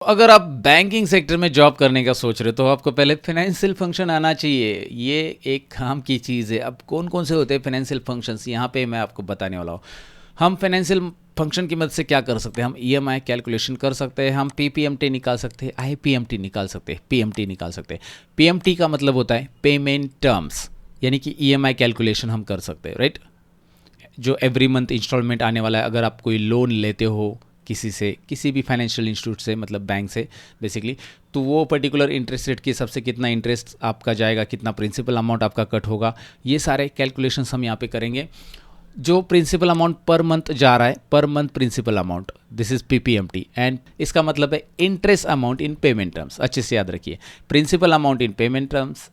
अगर आप banking sector में जॉब करने का सोच रहे हो तो आपको पहले फाइनेंशियल फंक्शन आना चाहिए। ये एक काम की चीज़ है। अब कौन कौन से होते हैं फाइनेंशियल फंक्शंस, यहाँ पे मैं आपको बताने वाला हूँ। हम फाइनेंशियल फंक्शन की मदद से क्या कर सकते हैं, हम ईएमआई कैलकुलेशन कर सकते हैं, हम पीपीएमटी निकाल सकते हैं, आईपीएमटी निकाल सकते हैं, पीएमटी निकाल सकते हैं। पीएमटी का मतलब होता है पेमेंट टर्म्स, यानी कि ईएमआई कैलकुलेशन हम कर सकते हैं, राइट। जो एवरी मंथ इंस्टॉलमेंट आने वाला है, अगर आप कोई लोन लेते हो किसी से, किसी भी फाइनेंशियल इंस्टीट्यूट से, मतलब बैंक से बेसिकली, तो वो पर्टिकुलर इंटरेस्ट रेट के हिसाब से कितना इंटरेस्ट आपका जाएगा, कितना प्रिंसिपल अमाउंट आपका कट होगा, ये सारे कैलकुलेशंस हम यहाँ पे करेंगे। जो प्रिंसिपल अमाउंट पर मंथ जा रहा है, per month principal amount, this is PPMT, and इसका मतलब है interest amount in payment terms. अच्छे से याद रखिए, principal amount in payment terms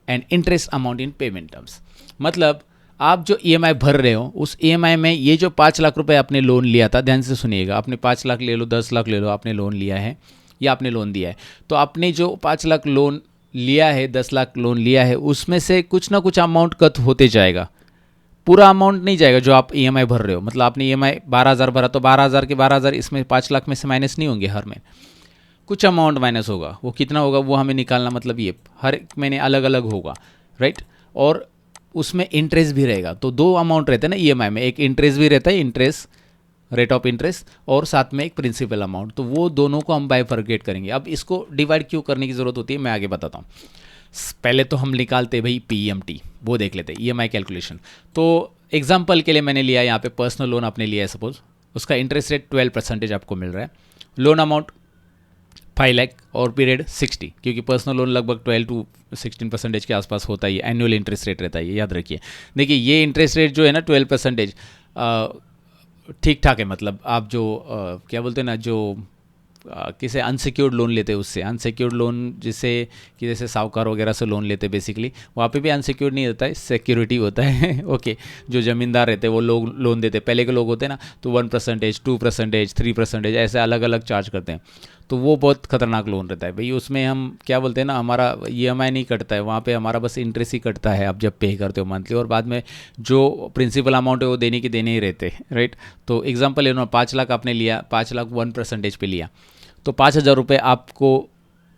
and interest amount in payment terms. मतलब आप जो ईएमआई भर रहे हो, उस ईएमआई में ये जो 5 लाख रुपए आपने लोन लिया था, ध्यान से सुनिएगा, आपने 5 लाख ले लो, 10 लाख ले लो, आपने लोन लिया है या आपने लोन दिया है, तो आपने जो 5 लाख लोन लिया है, 10 लाख लोन लिया है, उसमें से कुछ ना कुछ अमाउंट कट होते जाएगा। पूरा अमाउंट नहीं जाएगा जो आप ईएमआई भर रहे हो। मतलब आपने ईएमआई 12,000 भरा तो 12,000 के 12,000 इसमें 5 लाख में से माइनस नहीं होंगे, हर महीने कुछ अमाउंट माइनस होगा। वो कितना होगा वो हमें निकालना, मतलब ये हर एक महीने अलग अलग होगा, राइट। और उसमें इंटरेस्ट भी रहेगा। तो दो अमाउंट रहते हैं ना ईएमआई में, एक इंटरेस्ट भी रहता है, इंटरेस्ट रेट ऑफ इंटरेस्ट, और साथ में एक प्रिंसिपल अमाउंट। तो वो दोनों को हम बाइफरकेट करेंगे। अब इसको डिवाइड क्यों करने की ज़रूरत होती है, मैं आगे बताता हूँ। पहले तो हम निकालते भाई पीएमटी, वो देख लेते हैं ईएमआई कैलकुलेशन। तो एग्जाम्पल के लिए मैंने लिया यहाँ पे पर्सनल लोन आपने लिया है सपोज, उसका इंटरेस्ट रेट 12% आपको मिल रहा है, लोन अमाउंट 5 लाख और पीरियड 60, क्योंकि पर्सनल लोन लगभग 12 to 16% के आसपास होता है, एनुअल इंटरेस्ट रेट रहता है, ये याद रखिए। देखिए ये इंटरेस्ट रेट जो है ना 12%, ठीक ठाक है। मतलब आप जो क्या बोलते हैं ना, जो किसी अनसिक्योर्ड लोन लेते हैं उससे, अनसिक्योर्ड लोन जिसे कि जैसे साहूकार वगैरह से लोन लेते हैं बेसिकली, वहाँ पे भी अनसिक्योर्ड नहीं होता है, सिक्योरिटी होता है ओके। जो ज़मींदार रहते हैं वो लोग लोन देते हैं, पहले के लोग होते हैं ना, तो 1%, 2%, 3% ऐसे अलग अलग चार्ज करते हैं। तो वो बहुत खतरनाक लोन रहता है भाई। उसमें हम क्या बोलते हैं ना, हमारा ईएमआई नहीं कटता है, वहाँ पे हमारा बस इंटरेस्ट ही कटता है आप जब पे करते हो मंथली, और बाद में जो प्रिंसिपल अमाउंट है वो देने के देने ही रहते हैं, राइट। तो एग्जांपल ले लो, 5 लाख आपने लिया, 5 लाख 1% पे लिया, तो 5,000 रुपये आपको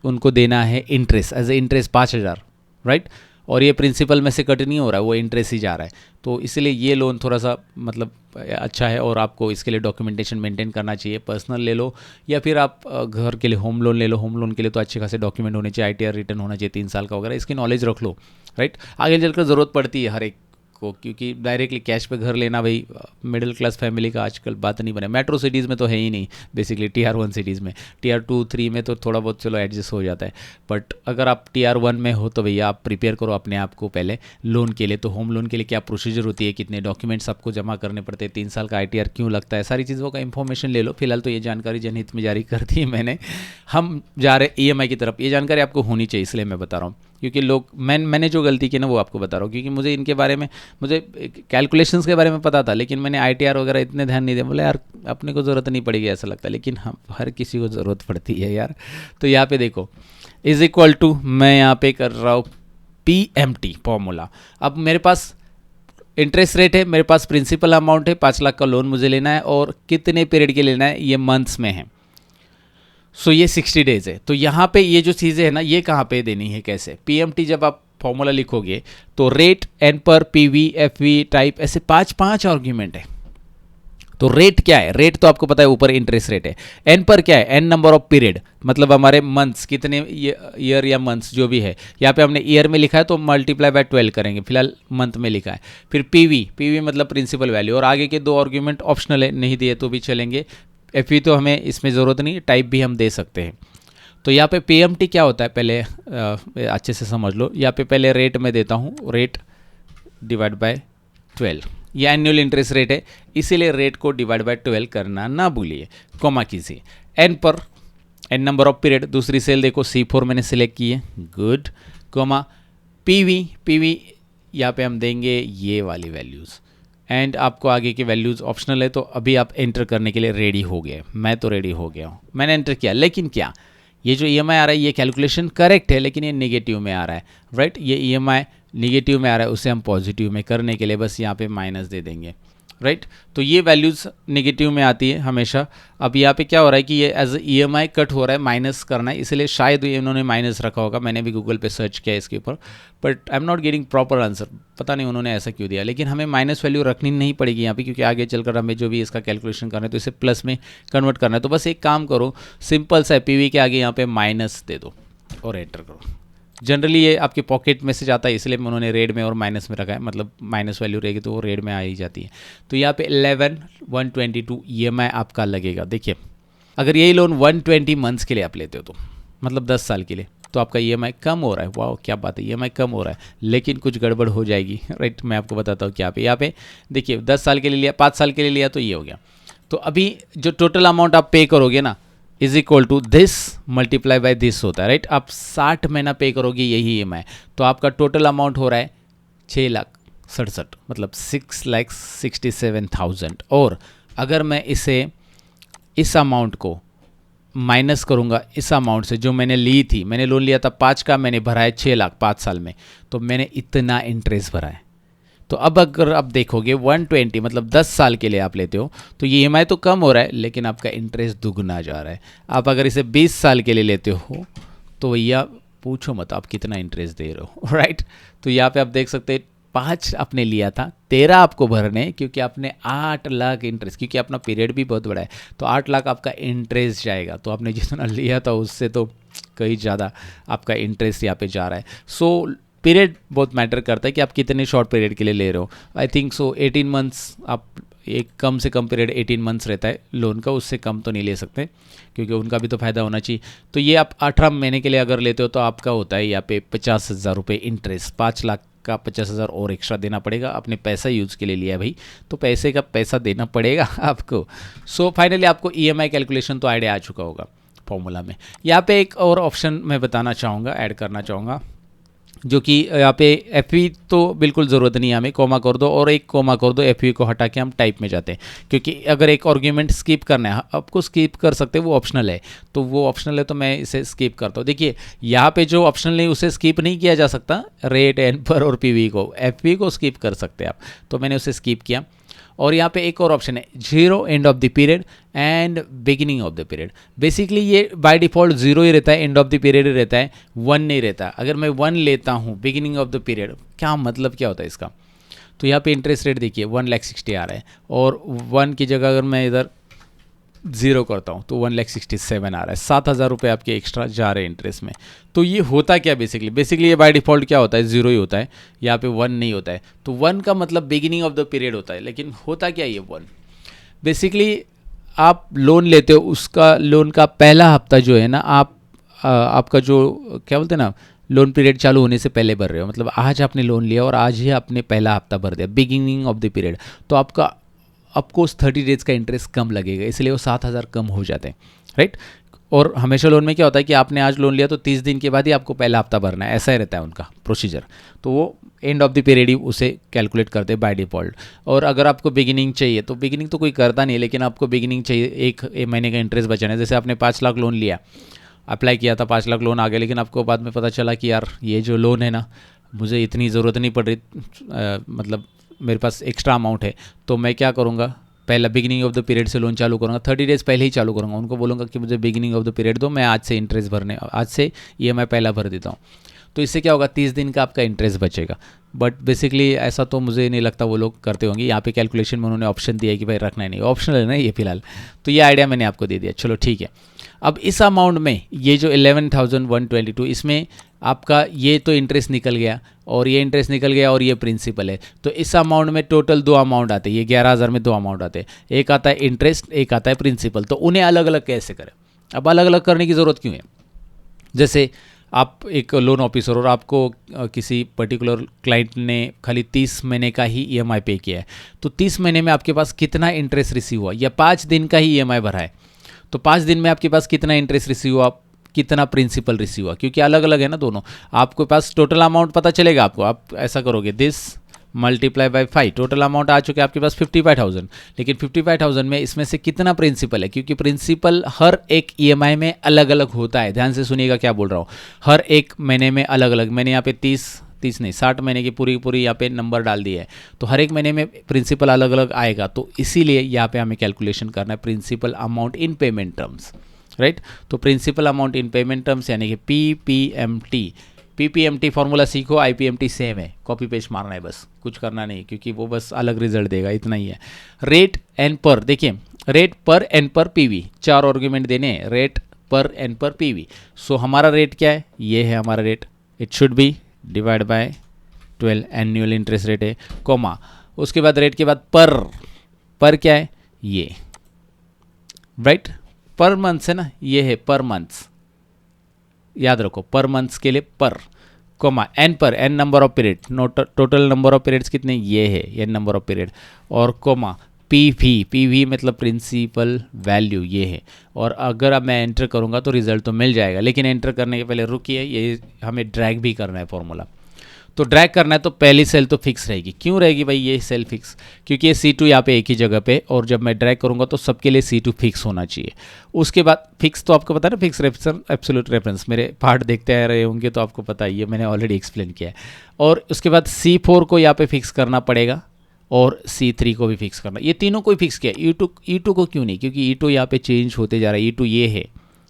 उनको देना है interest, as a interest 5,000, right. और ये प्रिंसिपल में से कट नहीं हो रहा है, वो इंटरेस्ट ही जा रहा है। तो इसलिए ये लोन थोड़ा सा मतलब अच्छा है, और आपको इसके लिए डॉक्यूमेंटेशन मेंटेन करना चाहिए। पर्सनल ले लो या फिर आप घर के लिए होम लोन ले लो। होम लोन के लिए तो अच्छे खासे डॉक्यूमेंट होने चाहिए, आईटीआर रिटर्न होना चाहिए 3 साल का वगैरह, इसकी नॉलेज रख लो, राइट। आगे चलकर ज़रूरत पड़ती है हर एक को, क्योंकि डायरेक्टली कैश पे घर लेना भाई मिडिल क्लास फैमिली का आजकल बात नहीं बने। मेट्रो सिटीज़ में तो है ही नहीं बेसिकली, Tier 1 सिटीज़ में, Tier 2, 3 में तो थोड़ा बहुत चलो एडजस्ट हो जाता है। बट अगर आप Tier 1 में हो तो भैया आप प्रिपेयर करो अपने आप को पहले लोन के लिए। तो होम लोन के लिए क्या प्रोसीजर होती है, कितने डॉक्यूमेंट्स आपको जमा करने पड़ते हैं, 3 साल का आईटीआर क्यों लगता है, सारी चीज़ों का इन्फॉर्मेशन ले लो। फिलहाल तो ये जानकारी जनहित में जारी कर दी है मैंने। हम जा रहे ईएमआई की तरफ, ये जानकारी आपको होनी चाहिए इसलिए मैं बता रहा हूँ, क्योंकि लोग मैंने जो गलती की ना वो आपको बता रहा हूँ, क्योंकि मुझे इनके बारे में, मुझे कैलकुलेशंस के बारे में पता था, लेकिन मैंने आईटीआर वगैरह इतने ध्यान नहीं दिया। बोले यार अपने को ज़रूरत नहीं पड़ेगी ऐसा लगता है, लेकिन हम हर किसी को ज़रूरत पड़ती है यार। तो यहाँ पे देखो इज इक्वल टू, मैं यहाँ पे कर रहा हूँ पीएमटी फॉर्मूला। अब मेरे पास इंटरेस्ट रेट है, मेरे पास प्रिंसिपल अमाउंट है, 5 लाख का लोन मुझे लेना है, और कितने पीरियड के लेना है, ये मंथ्स में है। सो ये 60 डेज है। तो यहाँ पे ये जो चीज़ें है ना, ये कहाँ पे देनी है, कैसे पीएमटी जब आप फॉर्मूला लिखोगे तो रेट, एन पर, पीवी, एफवी, टाइप, ऐसे 5 आर्ग्यूमेंट है। तो रेट क्या है, रेट तो आपको पता है ऊपर इंटरेस्ट रेट है। एन पर क्या है, एन नंबर ऑफ पीरियड, मतलब हमारे मंथ्स कितने, ईयर या मंथ्स जो भी है, यहाँ पे हमने ईयर में लिखा है तो मल्टीप्लाई बाय 12 करेंगे, फिलहाल मंथ में लिखा है। फिर पीवी, पीवी मतलब प्रिंसिपल वैल्यू, और आगे के 2 आर्ग्यूमेंट ऑप्शनल है, नहीं दिए तो भी चलेंगे। एफ तो हमें इसमें ज़रूरत नहीं, टाइप भी हम दे सकते हैं। तो यहाँ पे पीएमटी क्या होता है पहले अच्छे से समझ लो। यहाँ पे पहले रेट में देता हूँ, रेट डिवाइड बाय 12, ये एनुअल इंटरेस्ट रेट है, इसीलिए रेट को डिवाइड बाय 12 करना ना भूलिए, कॉमा कीजिए। N per, N number of period, दूसरी सेल देखो C4 मैंने सिलेक्ट की है, गुड, कॉमा पीवी, पीवी यहाँ पे हम देंगे ये वाली वैल्यूज़, एंड आपको आगे की वैल्यूज़ ऑप्शनल है। तो अभी आप एंटर करने के लिए रेडी हो गए, मैं तो रेडी हो गया हूँ, मैंने एंटर किया। लेकिन क्या ये जो ईएमआई आ रहा है ये कैलकुलेशन करेक्ट है, लेकिन ये नेगेटिव में आ रहा है, राइट। ये ईएमआई नेगेटिव में आ रहा है, उसे हम पॉजिटिव में करने के लिए बस यहाँ पे माइनस दे देंगे, राइट तो ये वैल्यूज़ नेगेटिव में आती है हमेशा। अब यहाँ पे क्या हो रहा है कि ये एज EMI कट हो रहा है, माइनस करना है, इसलिए शायद ये इन्होंने माइनस रखा होगा। मैंने भी गूगल पे सर्च किया इसके ऊपर, but I am not getting proper answer, पता नहीं उन्होंने ऐसा क्यों दिया। लेकिन हमें माइनस वैल्यू रखनी नहीं पड़ेगी यहाँ पे, क्योंकि आगे चलकर हमें जो भी इसका कैलकुलेशन करना है तो इसे प्लस में कन्वर्ट करना है। तो बस एक काम करो, सिंपल सा PV के आगे यहाँ पे माइनस दे दो और एंटर करो। जनरली ये आपके पॉकेट में से जाता है, इसलिए उन्होंने रेड में और माइनस में रखा है, मतलब माइनस वैल्यू रहेगी तो वो रेड में आ ही जाती है। तो यहाँ पे 11,122 EMI आपका लगेगा। देखिए अगर यही लोन 120 मंथ्स के लिए आप लेते हो तो मतलब 10 साल के लिए, तो आपका EMI कम हो रहा है। वाह क्या बात है, EMI कम हो रहा है, लेकिन कुछ गड़बड़ हो जाएगी, राइट। मैं आपको बताता हूँ कि यहाँ पे देखिए 10 साल के लिए लिया, 5 साल के लिए लिया तो ये हो गया। तो अभी जो टोटल अमाउंट आप पे करोगे ना is equal to this multiply by this होता है, राइट। आप 60 महीना पे करोगे यही EMI, तो आपका टोटल अमाउंट हो रहा है 6,67,000, मतलब 6,67,000। और अगर मैं इसे इस अमाउंट को माइनस करूंगा इस अमाउंट से जो मैंने ली थी, मैंने लोन लिया था 5 का, मैंने भरा है 6 लाख 5 साल में, तो मैंने इतना इंटरेस्ट भरा है। तो अब अगर आप देखोगे 120 मतलब 10 साल के लिए आप लेते हो तो ये EMI तो कम हो रहा है, लेकिन आपका इंटरेस्ट दुगना जा रहा है। आप अगर इसे 20 साल के लिए लेते हो तो भैया पूछो मत आप कितना इंटरेस्ट दे रहे हो, राइट। तो यहाँ पे आप देख सकते हैं 5 आपने लिया था, 13 आपको भरने, क्योंकि आपने 8 लाख इंटरेस्ट, क्योंकि अपना पीरियड भी बहुत बड़ा है, तो 8 लाख आपका इंटरेस्ट जाएगा। तो आपने जितना लिया था उससे तो कहीं ज़्यादा आपका इंटरेस्ट यहाँ पे जा रहा है। सो पीरियड बहुत मैटर करता है कि आप कितने शॉर्ट पीरियड के लिए ले रहे हो। आई थिंक सो 18 मंथ्स, आप एक कम से कम पीरियड 18 मंथ्स रहता है लोन का, उससे कम तो नहीं ले सकते, क्योंकि उनका भी तो फ़ायदा होना चाहिए। तो ये आप 18 महीने के लिए अगर लेते हो तो आपका होता है यहाँ पे 50,000 रुपये इंटरेस्ट। 5 लाख का 50,000 और एक्स्ट्रा देना पड़ेगा। आपने पैसा यूज़ के लिए लिया है भाई, तो पैसे का पैसा देना पड़ेगा आपको। सो फाइनली आपको EMI कैलकुलेशन तो आइडिया आ चुका होगा फॉर्मूला में। यहाँ पे एक और ऑप्शन मैं बताना चाहूँगा, ऐड करना चाहूँगा, जो कि यहाँ पे FV तो बिल्कुल ज़रूरत नहीं है हमें, कोमा कर दो और एक कोमा कर दो, FV को हटा के हम टाइप में जाते हैं। क्योंकि अगर एक आर्ग्यूमेंट स्किप करना है, आपको स्किप कर सकते हैं, वो ऑप्शनल है, तो वो ऑप्शनल है तो मैं इसे स्किप करता हूँ। देखिए यहाँ पे जो ऑप्शनल नहीं उसे स्किप नहीं किया जा सकता, रेट, एनपर और PV को, FV को स्किप कर सकते हैं आप, तो मैंने उसे स्किप किया। और यहाँ पे एक और ऑप्शन है 0 end of the period and beginning of the period. Basically ये बाय डिफ़ॉल्ट 0 ही रहता है, एंड ऑफ द पीरियड ही रहता है, 1 नहीं रहता। अगर मैं 1 लेता हूँ बिगिनिंग ऑफ द पीरियड, क्या मतलब क्या होता है इसका, तो यहाँ पे इंटरेस्ट रेट देखिए 1,60,000 आ रहा है, और 1 की जगह अगर मैं इधर 0 करता हूँ तो 1,67,000 आ रहा है। 7,000 रुपये आपके एक्स्ट्रा जा रहे हैं इंटरेस्ट में। तो ये होता क्या बेसिकली ये बाय डिफ़ॉल्ट क्या होता है, 0 ही होता है, यहाँ पे 1 नहीं होता है। तो 1 का मतलब बिगिनिंग ऑफ द पीरियड होता है, लेकिन होता क्या ये 1, बेसिकली आप लोन लेते हो, उसका लोन का पहला हफ्ता जो है ना, आपका जो क्या बोलते हैं ना, लोन पीरियड चालू होने से पहले भर रहे हो, मतलब आज आपने लोन लिया और आज ही आपने पहला हफ्ता भर दिया, बिगिनिंग ऑफ द पीरियड, तो आपका ऑफकोर्स 30 डेज का इंटरेस्ट कम लगेगा, इसलिए वो 7,000 कम हो जाते हैं, राइट। और हमेशा लोन में क्या होता है कि आपने आज लोन लिया तो 30 दिन के बाद ही आपको पहला हफ्ता भरना है, ऐसा ही रहता है उनका प्रोसीजर। तो वो एंड ऑफ द पीरियड ही उसे कैलकुलेट करते हैं बाय डिफ़ॉल्ट। और अगर आपको बिगिनिंग चाहिए तो बिगिनिंग तो कोई करता नहीं है, लेकिन आपको बिगिनिंग चाहिए, एक महीने का इंटरेस्ट बचाना है। जैसे आपने 5 लाख लोन लिया, अप्लाई किया था, 5 लाख लोन आ गया, लेकिन आपको बाद में पता चला कि यार ये जो लोन है ना, मुझे इतनी ज़रूरत नहीं पड़ रही, मतलब मेरे पास एक्स्ट्रा अमाउंट है, तो मैं क्या करूँगा, पहला बिगिनिंग ऑफ द पीरियड से लोन चालू करूँगा, 30 डेज़ पहले ही चालू करूँगा। उनको बोलूँगा कि मुझे बिगिनिंग ऑफ द पीरियड दो, मैं आज से इंटरेस्ट भरने, आज से EMI पहला भर देता हूँ। तो इससे क्या होगा, 30 दिन का आपका इंटरेस्ट बचेगा। बट बेसिकली ऐसा तो मुझे नहीं लगता वो लोग करते होंगे। यहाँ पे कैलकुलेशन में उन्होंने ऑप्शन दिया है कि भाई रखना ही नहीं, ऑप्शनल है ना ये फिलहाल। तो ये आइडिया मैंने आपको दे दिया, चलो ठीक है। अब इस अमाउंट में ये जो 11,122, इसमें आपका ये तो इंटरेस्ट निकल गया और ये इंटरेस्ट निकल गया और ये प्रिंसिपल है। तो इस अमाउंट में टोटल 2 अमाउंट आते हैं, ये 11,000 में 2 अमाउंट आते हैं, एक आता है इंटरेस्ट, एक आता है प्रिंसिपल। तो उन्हें अलग अलग कैसे करें, अब अलग अलग करने की ज़रूरत क्यों है। जैसे आप एक लोन ऑफिसर और आपको किसी पर्टिकुलर क्लाइंट ने खाली 30 महीने का ही EMI पे किया है, तो 30 महीने में आपके पास कितना इंटरेस्ट रिसीव हुआ, या 5 दिन का ही EMI भरा है तो 5 दिन में आपके पास कितना इंटरेस्ट रिसीव हुआ, कितना प्रिंसिपल रिसीव हुआ, क्योंकि अलग अलग है ना दोनों। आपके पास टोटल अमाउंट पता चलेगा आपको, आप ऐसा करोगे this multiply by 5, total amount आ चुके हैं आपके पास 55,000, लेकिन 55,000 में इसमें से कितना प्रिंसिपल है, क्योंकि प्रिंसिपल हर एक EMI में अलग अलग होता है। ध्यान से सुनिएगा क्या बोल रहा हूँ, हर एक महीने में अलग अलग। मैंने यहाँ पे 30 30 नहीं 60 महीने की पूरी यहाँ पे नंबर डाल दिया है, तो हर एक महीने में प्रिंसिपल अलग अलग आएगा, तो इसीलिए यहाँ पे हमें कैलकुलेशन करना है principal amount in payment terms, right. तो principal amount in payment terms यानी कि पीपीएमटी फॉर्मूला सीखो, आईपीएमटी सेम है, कॉपी पेस्ट मारना है बस, कुछ करना नहीं, क्योंकि वो बस अलग रिजल्ट देगा, इतना ही है। रेट एन पर, देखिए रेट पर एन पर पीवी, 4 आर्गुमेंट देने हैं, रेट पर एन पर पीवी। सो हमारा रेट क्या है, ये है हमारा rate, it should be divide by 12 annual interest rate है, कॉमा उसके बाद रेट के बाद पर क्या है, ये राइट, पर मंथ है ना, ये है पर मंथ्स, याद रखो पर मंथ्स के लिए per, comma N per N number of period, total number of periods कितने, ये है एन नंबर ऑफ पीरियड, और कोमा पीवी मतलब प्रिंसिपल वैल्यू ये है। और अगर अब मैं एंटर करूंगा तो रिजल्ट तो मिल जाएगा, लेकिन एंटर करने के पहले रुकिए, ये हमें ड्रैग भी करना है फॉर्मूला। तो ड्रैग करना है तो पहली सेल तो फिक्स रहेगी, क्यों रहेगी भाई ये सेल फिक्स, क्योंकि ये C2 यहाँ पे एक ही जगह पे, और जब मैं ड्रैग करूंगा तो सबके लिए C2 फिक्स होना चाहिए। उसके बाद फिक्स तो आपको पता है ना, फिक्स रेफरेंस एब्सोल्यूट रेफरेंस, मेरे पार्ट देखते आ रहे होंगे तो आपको पता ही है, मैंने ऑलरेडी एक्सप्लेन किया है। और उसके बाद C4 को यहाँ पे फिक्स करना पड़ेगा, और C3 को भी फिक्स करना, ये तीनों को ही फिक्स किया। E2 को क्यों नहीं, क्योंकि E2 यहाँ पे चेंज होते जा रहा है, E2 ये है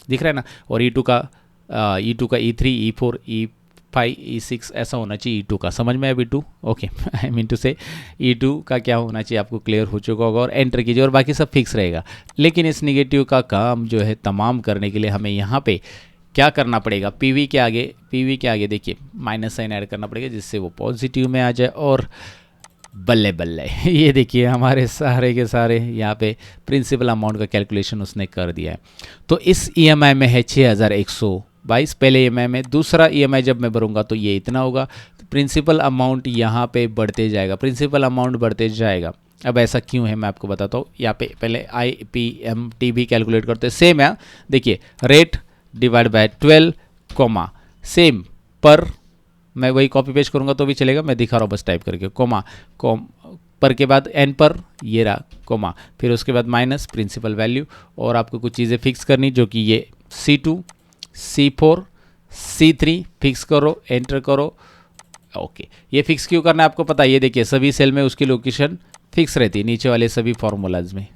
दिख रहा है ना, और E2 का E3 E4 E5 E6 ऐसा होना चाहिए E2 का, समझ में है B2, okay I mean to से E2 का क्या होना चाहिए आपको क्लियर हो चुका होगा, और एंटर कीजिए और बाकी सब फिक्स रहेगा। लेकिन इस निगेटिव का काम जो है तमाम करने के लिए हमें यहाँ पे क्या करना पड़ेगा, पीवी के आगे देखिए माइनस साइन ऐड करना पड़ेगा, जिससे वो पॉजिटिव में आ जाए, और बल्ले बल्ले ये देखिए हमारे सारे के सारे यहाँ पे प्रिंसिपल अमाउंट का कैलकुलेशन उसने कर दिया है। तो इस EMI में है 6122 पहले EMI में, दूसरा EMI जब मैं भरूंगा तो ये इतना होगा। प्रिंसिपल अमाउंट यहाँ पे बढ़ते जाएगा, प्रिंसिपल अमाउंट बढ़ते जाएगा। अब ऐसा क्यों है मैं आपको बताता हूँ। यहाँ पे पहले IPMT भी कैलकुलेट करते हैं, सेम है, देखिए rate divide by 12 comma same per, मैं वही कॉपी पेस्ट करूंगा तो भी चलेगा, मैं दिखा रहा हूँ बस टाइप करके, कोमा पर के बाद एन पर ये रहा कोमा, फिर उसके बाद माइनस प्रिंसिपल वैल्यू, और आपको कुछ चीज़ें फिक्स करनी, जो कि ये C2 C4 C3 फिक्स करो, एंटर करो, ओके। ये फिक्स क्यों करना है आपको पता है, ये देखिए सभी सेल में उसकी लोकेशन फिक्स रहती है, नीचे वाले सभी फॉर्मूलाज में,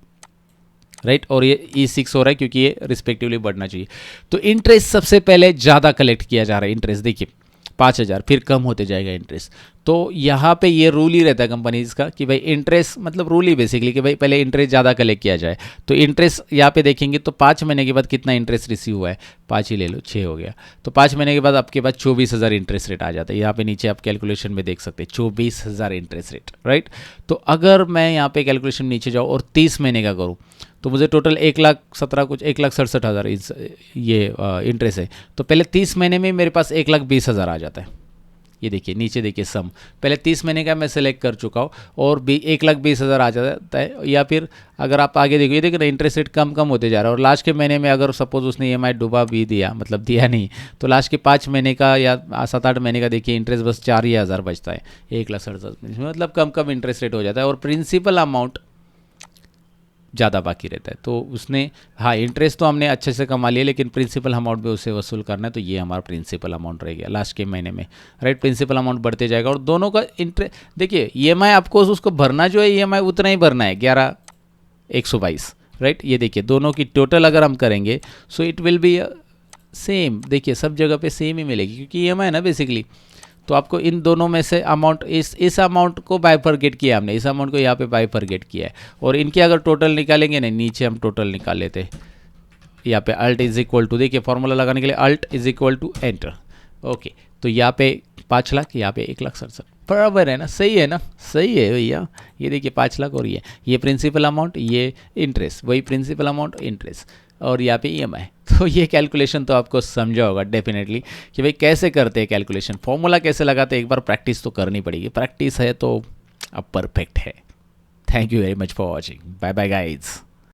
राइट। और ये E6 हो रहा है क्योंकि ये रिस्पेक्टिवली बढ़ना चाहिए। तो इंटरेस्ट सबसे पहले ज़्यादा कलेक्ट किया जा रहा है, इंटरेस्ट देखिए 5000, फिर कम होते जाएगा इंटरेस्ट। तो यहाँ पे ये रूल ही रहता है कंपनीज का कि भाई इंटरेस्ट मतलब रूल ही बेसिकली कि भाई पहले इंटरेस्ट ज़्यादा कलेक्ट किया जाए। तो इंटरेस्ट यहाँ पे देखेंगे तो 5 महीने के बाद कितना इंटरेस्ट रिसीव हुआ है, 5 ही ले लो, 6 हो गया। तो 5 महीने के बाद आपके पास 24,000 इंटरेस्ट रेट आ जाता है। यहाँ पे नीचे आप कैलकुलेशन में देख सकते हैं 24,000 इंटरेस्ट रेट, राइट। तो अगर मैं यहाँ पे कैलकुलेशन नीचे जाऊँ और 30 महीने का करूँ तो मुझे टोटल 1,17,000 कुछ 1,67,000 ये इंटरेस्ट है। तो पहले 30 महीने में मेरे पास 1,20,000 आ जाता है। ये देखिए नीचे देखिए सम, पहले 30 महीने का मैं सेलेक्ट कर चुका हूँ और 1,20,000 आ जाता है। या फिर अगर आप आगे देखो, ये देखिए ना इंटरेस्ट रेट कम कम होते जा रहा है, और लास्ट के महीने में अगर सपोज उसने EMI डुबा भी दिया, मतलब दिया नहीं, तो लास्ट के 5 महीने का या 7-8 महीने का देखिए इंटरेस्ट बस 4,000 बचता है, 1,67,000, मतलब कम कम इंटरेस्ट रेट हो जाता है, और प्रिंसिपल अमाउंट ज़्यादा बाकी रहता है। तो उसने हाँ इंटरेस्ट तो हमने अच्छे से कमा लिया, लेकिन प्रिंसिपल अमाउंट भी उसे वसूल करना है, तो ये हमारा प्रिंसिपल अमाउंट रह गया लास्ट के महीने में, राइट। प्रिंसिपल अमाउंट बढ़ते जाएगा, और दोनों का इंटरेस्ट देखिए EMI आपको उसको भरना जो है EMI उतना ही भरना है 11,122, राइट। ये देखिए दोनों की टोटल अगर हम करेंगे so it will be same, देखिए सब जगह पे सेम ही मिलेगी क्योंकि EMI है ना बेसिकली। तो आपको इन दोनों में से अमाउंट, इस अमाउंट को बाइफरगेट किया हमने, इस अमाउंट को यहाँ पे बाइफरगेट किया है, और इनके अगर टोटल निकालेंगे ना, नीचे हम टोटल निकाल लेते हैं, यहाँ पे अल्ट इज इक्वल टू, देखिए फॉर्मूला लगाने के लिए alt is equal to enter, okay. तो यहाँ पे 5 लाख, यहाँ पे 1,67,000, बराबर है ना, सही है ना, सही है भैया। ये देखिए 5 लाख और ये प्रिंसिपल अमाउंट, ये इंटरेस्ट, वही प्रिंसिपल अमाउंट इंटरेस्ट, और यहाँ पे EMI। तो ये कैलकुलेशन तो आपको समझा होगा डेफिनेटली कि भाई कैसे करते हैं कैलकुलेशन, फॉर्मूला कैसे लगाते हैं, एक बार प्रैक्टिस तो करनी पड़ेगी, प्रैक्टिस है तो अब परफेक्ट है। Thank you very much for watching, bye bye guys.